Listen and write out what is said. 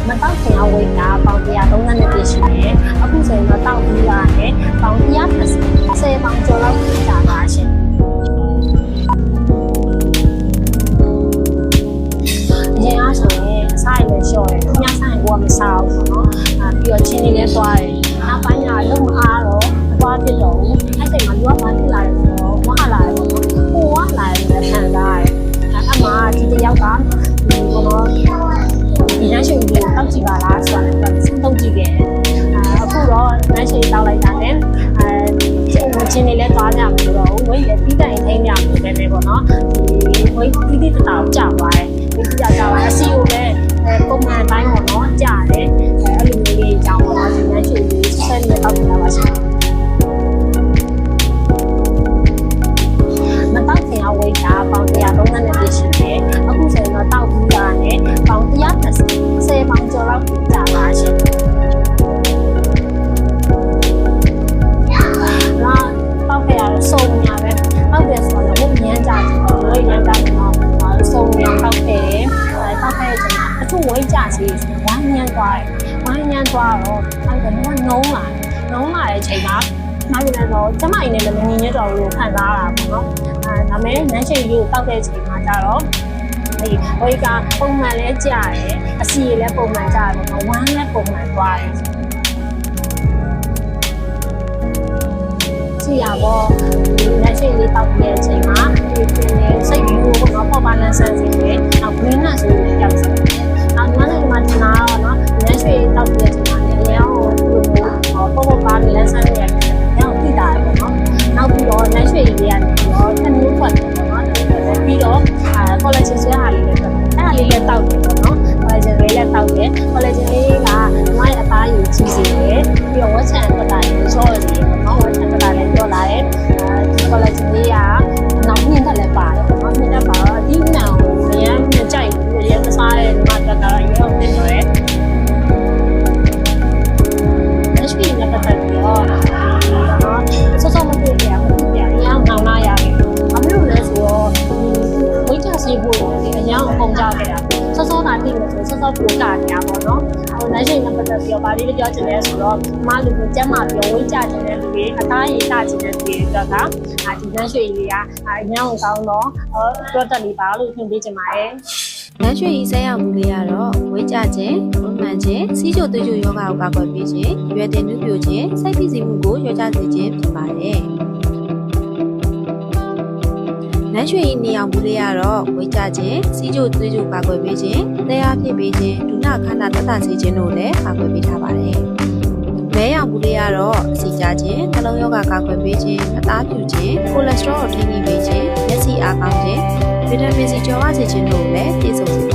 မတောက်ခင်အဝိတ်ကပေါင်130နဲ့ပြည့်ရှိတယ်အခုဆိုရင်တော့တောက်ပြီးရတယ်ပေါင်130ပေါင်ကျော်လောက်ကြာပါရှင်အရင်အားဆိုရင်အစားရည်လျှော့တယ်ညဆိုင်ကမစားဘူးပေါ့နော်ပြီးတော့ချင်းလေးလည်းသွားတယ်နောက်ပိုင်းကလုံးမအားတော့သွားပြတော့ဘူးအဲ့ချိန်မှာလူကဘာဖြစ်လာလဲဆိုတော့ဝါလာတယ်ပေါ့နော်ဟိုဝါလာတယ်ခံစားရတယ်အမှဒီတယောက်ကဒီဘောနော်ဒီရရှိကိုတောက်ကြည့်ပါလားဆိုတာလည်းစဉ်းသုံးကြည့်ခဲ့အခုတော့ရရှိတောက်လိုက်တာနဲ့ချင်းလေးလည်းသွားကြမှာတော့ဝိတ်လည်းပြီးတိုင်ထိန်းကြမှာပဲပေါ့နော်ဒီဝိတ်တီးတီးတောက်ကြသွားတယ်ဒီကြကြပါအစီကိုလည်းပုံမှန်တိုင်းပေါ့နော်ကြားတယ်အဲ့လိုမျိုးလေးကြောင်းပေါ့နော်ဒီရရှိကိုဆက်နေတောက်နေတာပါရှင်မတောက်ခင်အဝိတ်ကပေါင်130နဲ့ပြည့်ရှိတယ်အခုဆိုရင်တော့တောက်ပြီးတာနဲ့ပေါင်130ပေါင်ကျော်လောက်ကြာပါရှင်တောက်ခဲ့ရတော့စုံညာပဲတောက်တယ်ဆိုတော့ဘုံညမ်းကြတယ်ဘယ်လိုညမ်းကြလဲတော့စုံညာတောက်ခဲ့တယ်တောက်ခဲ့တဲ့အချိန်မှာအထုဝိတ်ကြစီဝိုင်းညမ်းသွားတယ်ဝိုင်းညမ်းသွားတော့အဲ့ဒါကနုံးလာတဲ့အချိန်မှာနောက်ပြန်တော့ကျမအိမ်နဲ့လည်းမငြင်းညတော့လို့ခံစားရတာပေါ့နော်ဒါမဲ့နန်းချီကြီးကိုတောက်တဲ့အချိန်မှာကျတော့ဒီဝိတ်ကပုံမှန်လဲကြာတယ်အစီလည်းပုံမှန်ကြာတယ်ပေါ့နော်ဝမ်းလည်းပုံမှန်သွားတယ်စီရပေါ့ဒီလက်ရှိလေးတောက်တဲ့အချိန်မှာဒီပြင်နေစိတ်ယူပေါ့နော်ပေါ်ပါလန်းဆန်းစီတယ်နောက် green နဲ့ဆိုရင်ကြောက်စတယ်နောက်ဒီမှာဒီမှာထနာတော့နော်လက်ရှိတောက်တဲ့အချိန်မှာလည်းအရင်ပေါ်ပါလန်းဆန်းနေရတယ်ညောင်းသိတာပေါ့နော်နောက်ပြီးတော့လက်ရှိလေးကနေပြီးတော့ထနူးခွက်တယ်ပေါ့နော်ပြီးတော့collagen ဆွဲဟာလေးလည်းအဲ့ဟာလေးလည်းတောက်တယ်ပေါ့နော် collagen လေးလည်းတောက်တယ် collagen လေးကဒီမှာအသားယူကြည့်စီတယ်ပြီးတော့ဝက်ချန်ပတ်တာလေးချောစီပေါ့နော်ဝက်ချန်ပတ်တာလေးပြောလာတယ်collagen လေးကနောက်မြင့်တက်လည်းပါတယ်ပေါ့နော်မြင့်တက်ပါတော့ဒီနောင်အရင်မကြိုက်ဘူးအရင်မစားတဲ့ဒီမှာတက်တာရောတင်တယ်လက်ရှိနဲ့ပတ်သက်ပြီးတော့ဆော့ဆော့မတွေ့ရဘူးအရင်နောင်လာရတယ်အမေတို့လည်းဆိုတော့ဝိတ်ချစီဖို့ဒီအရင်ပုံကြခဲ့တာဆော့ဆော့တာသိလို့ဆိုဆော့ဆော့ပူတာညာပေါ့နော်ဟိုလက်ရှိနဲ့ပတ်သက်ပြီးတော့ဗာလေးပြောချင်တယ်ဆိုတော့မလူကိုကျမ်းမာပြီးဝိတ်ချခြင်းတဲ့လူတွေအသားရည်တာခြင်းတဲ့လူတွေတော့ကဒီလက်ရှိလေးကအရင်ကောင်းတော့product လေးပါလို့ထင်ပေးချင်ပါတယ်လမ်းရွှေဤဆက်ရောက်မှုလေးကတော့ဝိတ်ကြခြင်း၊ပုံမှန်ခြင်း၊စီးချိုသွေးချိုယောဂကိုကာကွယ်ပေးခြင်း၊ရွယ်တင်နုပြိုခြင်း၊စိတ်ဖိစီးမှုကိုလျော့ကျစေခြင်းဖြစ်ပါတယ်။လမ်းရွှေဤနေအောင်မှုလေးကတော့ဝိတ်ကြခြင်း၊စီးချိုသွေးချိုကာကွယ်ပေးခြင်း၊လဲအားဖြစ်ပေးခြင်း၊ဒုနခန္ဓာသက်သာစေခြင်းတို့လည်းကာကွယ်ပေးထားပါတယ်။မဲရောက်မှုလေးကတော့အစီကြခြင်း၊နှလုံးယောဂကာကွယ်ပေးခြင်း၊အသားပြူခြင်း၊ကိုလက်စထရောကိုထိန်းသိမ်းပေးခြင်း၊မျက်စိအားကောင်းခြင်းဗီတာမင်စီကျော်ဝစေခြင်းတို့လည်းပြည့်စုံစေ